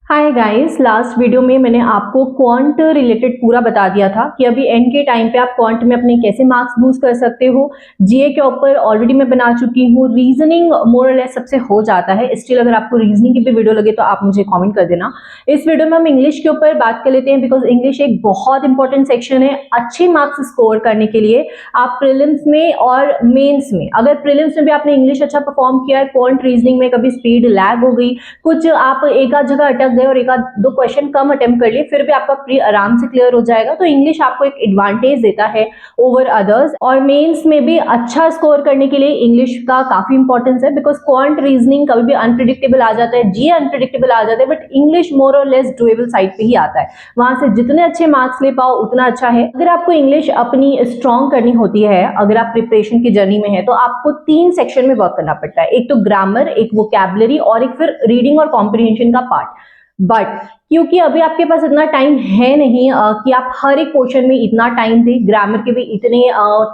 Hi guys, last video में मैंने आपको क्वांट रिलेटेड पूरा बता दिया था कि अभी एंड के टाइम पे आप क्वांट में अपने कैसे मार्क्स बूस्ट कर सकते हो। जीए के ऊपर ऑलरेडी मैं बना चुकी हूँ। रीजनिंग मोर और लेस सबसे हो जाता है। स्टिल अगर आपको रीजनिंग की भी वीडियो लगे तो आप मुझे कमेंट कर देना। इस वीडियो में हम इंग्लिश के ऊपर बात कर लेते हैं, बिकॉज इंग्लिश एक बहुत इंपॉर्टेंट सेक्शन है अच्छे मार्क्स स्कोर करने के लिए। आप प्रीलिम्स में और मेन्स में, अगर प्रीलिम्स में भी आपने इंग्लिश अच्छा परफॉर्म किया है, क्वांट रीजनिंग में कभी स्पीड लैग हो गई, कुछ आप एक आध जगह अटक गए और एक आध दो क्वेश्चन कम अटेम्प्ट कर लिए, फिर भी आपका प्री आराम से क्लियर हो जाएगा। तो इंग्लिश आपको एक एडवांटेज देता है ओवर अदर्स। और मेंस में भी अच्छा स्कोर करने के लिए इंग्लिश का काफी इंपॉर्टेंस है, बिकॉज क्वांट रीजनिंग कभी भी अनप्रिडिक्टेबल आ जाता है, जी अनप्रिडिक्टेबल आ जाता है, बट इंग्लिश मोर और लेस डुएबल साइड पे ही आता है। वहां से जितने अच्छे मार्क्स ले पाओ उतना अच्छा है। अगर आपको इंग्लिश अपनी स्ट्रॉन्ग करनी होती है, अगर आप प्रिपरेशन की जर्नी में है, तो आपको 3 सेक्शन में वर्क करना पड़ता है। एक तो ग्रामर, एक वोकैबुलरी और एक फिर रीडिंग और कॉम्प्रिहेंशन का पार्ट। बट क्योंकि अभी आपके पास इतना टाइम है नहीं कि आप हर एक पोर्शन में इतना टाइम दें। ग्रामर के भी इतने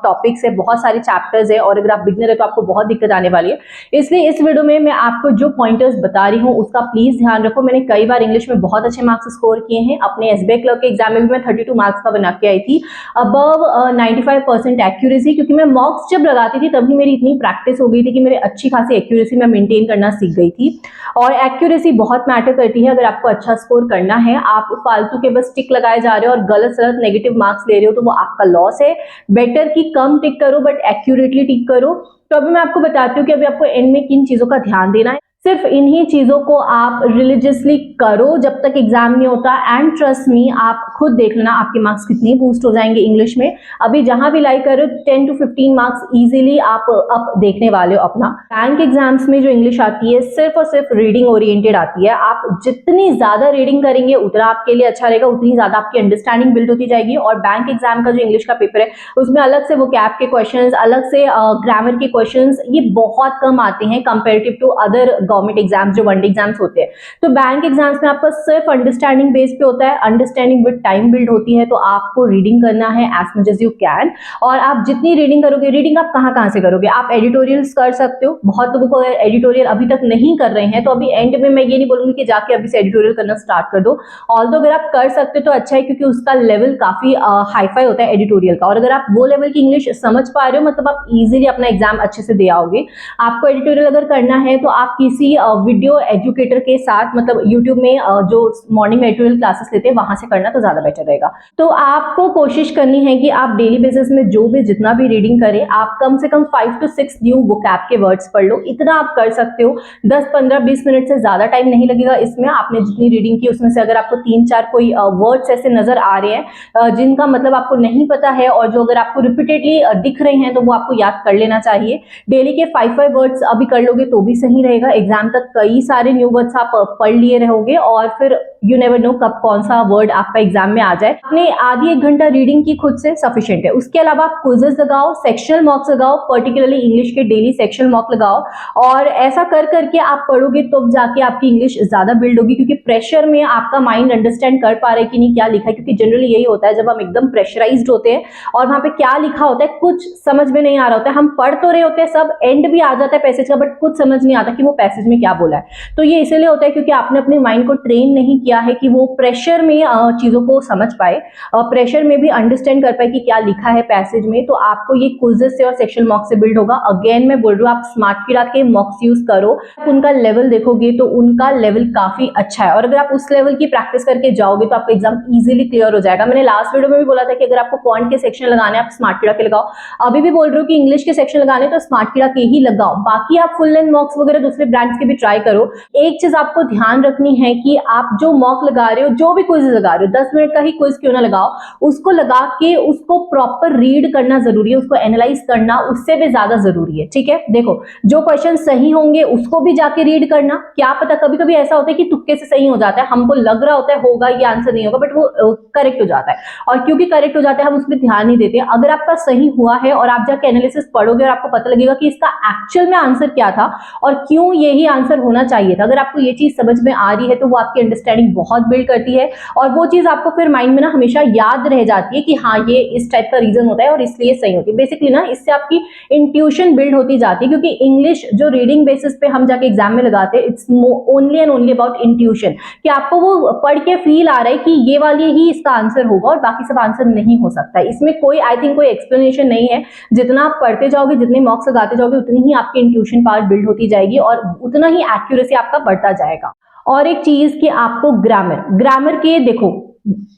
टॉपिक्स है, बहुत सारे चैप्टर्स है, और अगर आप बिगनर है तो आपको बहुत दिक्कत आने वाली है। इसलिए इस वीडियो में मैं आपको जो पॉइंटर्स बता रही हूँ उसका प्लीज ध्यान रखो। मैंने कई बार इंग्लिश में बहुत अच्छे मार्क्स स्कोर किए हैं। अपने एसबीआई क्लर्क के एग्जाम में भी मैं 32 मार्क्स का बना के आई थी, अबव 95% एक्यूरेसी, क्योंकि मैं मॉक्स जब लगाती थी तभी मेरी इतनी प्रैक्टिस हो गई थी कि मेरी अच्छी खासी एक्यूरेसी मैं मेंटेन करना सीख गई थी। और एक्यूरेसी बहुत मैटर करती है अगर आपको अच्छा स्कोर करना है। आप फालतू के बस टिक लगाए जा रहे हो और गलत सलत नेगेटिव मार्क्स ले रहे हो तो वो आपका लॉस है। बेटर कि कम टिक करो बट एक्यूरेटली टिक करो। तो अभी मैं आपको बताती हूँ कि अभी आपको एंड में किन चीजों का ध्यान देना है। सिर्फ इन्हीं चीजों को आप रिलीजियसली करो जब तक एग्जाम नहीं होता, एंड ट्रस्ट मी, आप खुद देख लेना आपके मार्क्स कितने बूस्ट हो जाएंगे इंग्लिश में। अभी जहां भी लाइक कर रहे हो 10 to 15 मार्क्स इजीली आप अप देखने वाले हो अपना। बैंक एग्जाम्स में जो इंग्लिश आती है सिर्फ और सिर्फ रीडिंग ओरिएंटेड आती है। आप जितनी ज्यादा रीडिंग करेंगे उतना आपके लिए अच्छा रहेगा, उतनी ज्यादा आपकी अंडरस्टैंडिंग बिल्ड होती जाएगी। और बैंक एग्जाम का जो इंग्लिश का पेपर है उसमें अलग से वोकैब के क्वेश्चंस, अलग से ग्रामर के क्वेश्चंस, ये बहुत कम आते हैं comparative to other government exams जो वनडे एग्जाम्स होते हैं। तो बैंक एग्जाम्स में आपका सिर्फ अंडरस्टैंडिंग बेस पे होता है। अंडरस्टैंडिंग विद टाइम बिल्ड होती है, तो आपको रीडिंग करना है as much as you can. और आप जितनी रीडिंग करोगे, रीडिंग आप कहां कहां से करोगे, आप एडिटोरियल्स कर सकते हो। बहुत लोगों को एडिटोरियल अभी तक नहीं कर रहे हैं, तो अभी एंड में मैं ये नहीं बोलूंगी कि जाके अभी से एडिटोरियल करना स्टार्ट कर दो। ऑल्दो अगर आप कर सकते हो तो अच्छा है, क्योंकि उसका लेवल काफी हाईफाई होता है एडिटोरियल का। और अगर आप वो लेवल की इंग्लिश समझ पा रहे हो, मतलब आप इजीली अपना एग्जाम अच्छे से दे आओगे। आपको एडिटोरियल अगर करना है तो आप किसी वीडियो एजुकेटर के साथ, मतलब यूट्यूब में जो मॉर्निंग में एडिटोरियल क्लासेस लेते हैं वहां से करना तो ज्यादा बेटर रहेगा। तो आपको कोशिश करनी है कि आप डेली बेसिस में जो भी जितना भी रीडिंग करें, आप कम से कम 5 to 6 न्यू वोकैब के वर्ड्स पढ़ लो। इतना आप कर सकते हो। 10, 15, 20 मिनट से ज्यादा टाइम नहीं लगेगा इसमें। आपने जितनी रीडिंग की उसमें से अगर आपको 3-4 कोई वर्ड्स ऐसे नजर आ रहे हैं जिनका मतलब आपको नहीं पता है, और जो अगर आपको रिपीटेडली दिख रहे हैं, तो वो आपको याद कर लेना चाहिए। डेली के 5 वर्ड्स अभी कर लोगे तो भी सही रहेगा। एग्जाम तक कई सारे न्यू वर्ड्स आप पढ़ लिए रहोगे, और फिर यू नेवर नो कब कौन सा वर्ड आपका एग्जाम में आ जाए। आपने आधी 1 घंटा रीडिंग की खुद से सफिशिएंट है। उसके अलावा आप क्विजेस लगाओ, सेक्शनल मॉक्स लगाओ, पर्टिकुलरली इंग्लिश के डेली सेक्शनल मॉक लगाओ। और ऐसा कर करके आप पढ़ोगे तो जाके आपकी इंग्लिश ज्यादा बिल्ड होगी, क्योंकि प्रेशर में आपका माइंड अंडरस्टैंड कर पा रहा है कि नहीं क्या लिखा है। क्योंकि जनरली यही होता है, जब हम एकदम प्रेशराइज्ड होते हैं और वहां पे क्या लिखा होता है कुछ समझ में नहीं आ रहा होता है। हम पढ़ तो रहे होते हैं, सब एंड भी आ जाता है पैसेज का, बट कुछ समझ नहीं आता कि वो पैसेज में क्या बोला है। तो ये इसलिए होता है क्योंकि आपने अपने माइंड को ट्रेन नहीं किया है कि वो प्रेशर में चीजों को समझ पाए, प्रेशर में भी अंडरस्टैंड कर पाए कि क्या लिखा है पैसेज में। तो आपको ये क्विज़ेस से और सेक्शन मॉक से बिल्ड होगा। अगेन मैं बोल रही हूँ, आप स्मार्ट कीड़ा के मॉक्स यूज करो। उनका लेवल देखोगे तो उनका लेवल काफी अच्छा है, और अगर आप उस लेवल की प्रैक्टिस करके जाओगे तो आपका एग्जाम इजीली क्लियर हो जाएगा। मैंने लास्ट वीडियो में भी बोला था कि अगर आपको क्वांट के सेक्शन लगाने आप स्मार्ट कीड़ा के लगाओ। अभी भी बोल रही हूँ कि इंग्लिश के सेक्शन लगाने तो स्मार्ट कीड़ा के ही लगाओ। बाकी आप फुल लेंथ मॉक्स वगैरह दूसरे ब्रांड्स के भी ट्राई करो। एक चीज आपको ध्यान रखनी है कि आप जो मॉक लगा रहे हो, जो भी क्विज लगा रहे हो, 10 मिनट का ही क्विज क्यों ना लगाओ, उसको लगा के उसको प्रॉपर रीड करना जरूरी है, उसको एनालाइज करना उससे भी ज्यादा जरूरी है। ठीक है, देखो जो क्वेश्चन सही होंगे उसको भी जाके रीड करना। क्या पता कभी कभी ऐसा होता है कि तुक्के से सही हो जाता है, हमको लग रहा होता है होगा ये आंसर नहीं होगा, बट वो करेक्ट हो जाता है। और क्योंकि करेक्ट हो जाता है हम उस पर ध्यान नहीं देते। अगर आपका सही हुआ है और आप जाके एनालिसिस पढ़ोगे और आपको पता लगेगा कि इसका एक्चुअल में आंसर क्या था और क्यों यही यही आंसर होना चाहिए था। अगर आपको ये चीज समझ में आ रही है तो वो आपकी अंडरस्टैंडिंग बहुत बिल्ड करती है और वो चीज आपको फिर माइंड में ना हमेशा याद रह जाती है कि हाँ ये इस टाइप का रीजन होता है और इसलिए सही होती है। बेसिकली ना इससे आपकी इंट्यूशन बिल्ड होती जाती है, क्योंकि इंग्लिश जो रीडिंग बेसिस पे हम जाके एग्जाम में लगाते हैं, it's only and only about intuition, कि आपको वो पढ़ के फील आ रहा है कि ये वाली ही इसका आंसर होगा और बाकी सब आंसर नहीं हो सकता है। इसमें कोई आई थिंक कोई एक्सप्लेनेशन नहीं है। जितना आप पढ़ते जाओगे, जितने मॉक्स लगाते जाओगे, उतनी ही आपकी इंट्यूशन पावर बिल्ड होती जाएगी और उतना ही एक्यूरेसी आपका बढ़ता जाएगा। और एक चीज कि आपको ग्रामर के देखो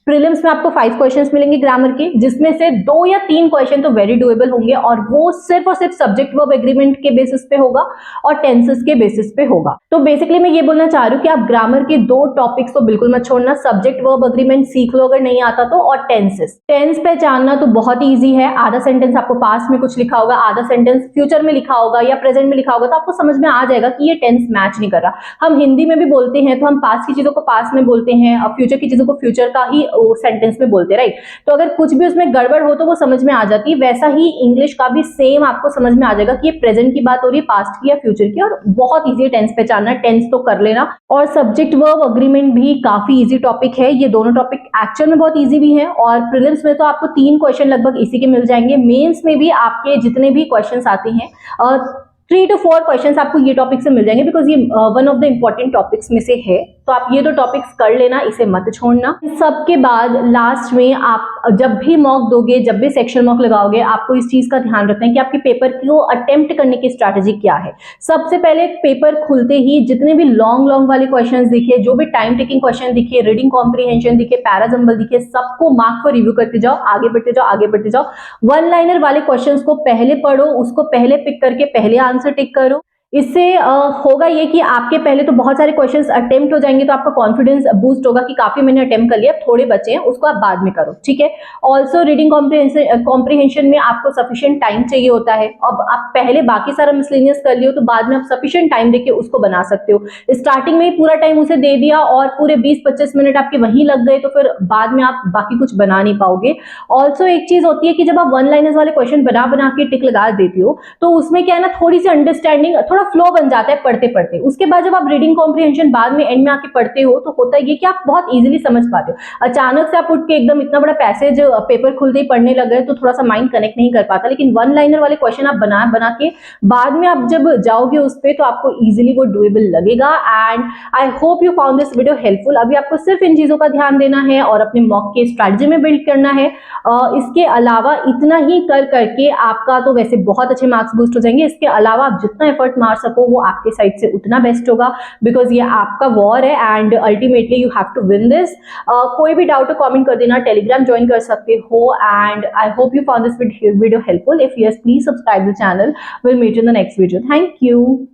प्रीलिम्स में आपको 5 क्वेश्चंस मिलेंगे ग्रामर के, जिसमें से 2 या 3 क्वेश्चन तो वेरी डुएबल होंगे और वो सिर्फ और सिर्फ सब्जेक्ट वर्ब एग्रीमेंट के बेसिस पे होगा और टेंसेस के बेसिस पे होगा। तो बेसिकली मैं ये बोलना चाह रही हूँ कि आप ग्रामर के 2 टॉपिक्स तो बिल्कुल मत छोड़ना, सब्जेक्ट वर्ब एग्रीमेंट सीख लो अगर नहीं आता तो, और टेंसेस। टेंस पहचानना तो बहुत ईजी है। आधा सेंटेंस आपको पास्ट में कुछ लिखा होगा, आधा सेंटेंस फ्यूचर में लिखा होगा या प्रेजेंट में लिखा होगा, तो आपको समझ में आ जाएगा कि ये टेंस मैच नहीं कर रहा। हम हिंदी में भी बोलते हैं तो हम पास्ट की चीजों को पास्ट में बोलते हैं और फ्यूचर की चीजों को फ्यूचर का ही सेंटेंस में बोलते, राइट। तो अगर कुछ भी उसमें गड़बड़ हो तो वो समझ में आ जाती है। वैसा ही इंग्लिश का भी सेम आपको समझ में आ जाएगा कि ये प्रेजेंट की बात हो रही है, पास्ट की या फ्यूचर की, और बहुत इजी है टेंस पहचानना। टेंस तो कर लेना। और सब्जेक्ट वर्ब अग्रीमेंट भी काफी इजी टॉपिक है। ये दोनों टॉपिक एक्चुअल में बहुत इजी भी है और प्रीलिम्स में तो आपको 3 क्वेश्चन लगभग इसी के मिल जाएंगे। मेंस में भी आपके जितने भी क्वेश्चन आते हैं 3 to 4 क्वेश्चंस आपको ये टॉपिक से मिल जाएंगे, बिकॉज ये one of the important topics में से है। तो आप ये 2 टॉपिक्स कर लेना, इसे मत छोड़ना। सबके बाद लास्ट में आप जब भी मॉक दोगे, जब भी सेक्शन मॉक लगाओगे, आपको इस चीज का ध्यान रखना है कि आपके पेपर को अटेम्प्ट करने की स्ट्रैटेजी क्या है। सबसे पहले पेपर खुलते ही जितने भी लॉन्ग वाले क्वेश्चन दिखे, जो भी टाइम टेकिंग क्वेश्चन दिखे, रीडिंग कॉम्प्रीहेंशन दिखे, पैराजंबल दिखे, सबको मार्क पर रिव्यू करते जाओ, आगे बढ़ते जाओ। 1 लाइनर वाले क्वेश्चंस को पहले पढ़ो, उसको पहले पिक करके पहले आंसर टिक करो। इससे होगा ये कि आपके पहले तो बहुत सारे क्वेश्चंस अटेम्प्ट हो जाएंगे, तो आपका कॉन्फिडेंस बूस्ट होगा कि काफी मैंने अटेम्प्ट कर लिया, थोड़े बचे हैं, उसको आप बाद में करो, ठीक है। ऑल्सो रीडिंग कॉम्प्रीहेंशन में आपको सफिशिएंट टाइम चाहिए होता है। अब आप पहले बाकी सारा मिसलेनियस कर लियो तो बाद में आप सफिशिएंट टाइम देके उसको बना सकते हो। स्टार्टिंग में ही पूरा टाइम उसे दे दिया और पूरे 20-25 मिनट आपके वहीं लग गए, तो फिर बाद में आप बाकी कुछ बना नहीं पाओगे। ऑल्सो एक चीज होती है कि जब आप 1 लाइनर्स वाले क्वेश्चन बना के टिक लगा देती हो, तो उसमें क्या है ना, थोड़ी सी अंडरस्टैंडिंग, थोड़ा फ्लो बन जाता है पढ़ते पढ़ते। उसके बाद जब आप रीडिंग कॉम्प्रीहेंशन बाद में एंड में आके पढ़ते हो, तो होता है ये कि आप बहुत इजीली समझ पाते हो। अचानक से आप उठ के एकदम इतना बड़ा पैसेज पेपर खुलते ही पढ़ने लग गए तो थोड़ा सा माइंड कनेक्ट नहीं कर पाता। लेकिन 1 लाइनर वाले क्वेश्चन आप बना के बाद में आप जब जाओगे उस पे, तो आपको इजीली वो डुएबल लगेगा। And I hope you found this video helpful. अभी आपको सिर्फ इन चीजों का ध्यान देना है और अपने मॉक के स्ट्रैटेजी में बिल्ड करना है। इसके अलावा इतना ही कर करके आपका तो वैसे बहुत अच्छे मार्क्स बूस्ट हो जाएंगे। इसके अलावा आप जितना एफर्ट मार सको वो आपके साइड से उतना बेस्ट होगा, बिकॉज ये आपका वॉर है and ultimately you have to win this. कोई भी डाउट हो कमेंट कर देना, टेलीग्राम ज्वाइन कर सकते हो। And I hope you found this video helpful. If yes, please subscribe the channel. Will meet in the next video. Thank you.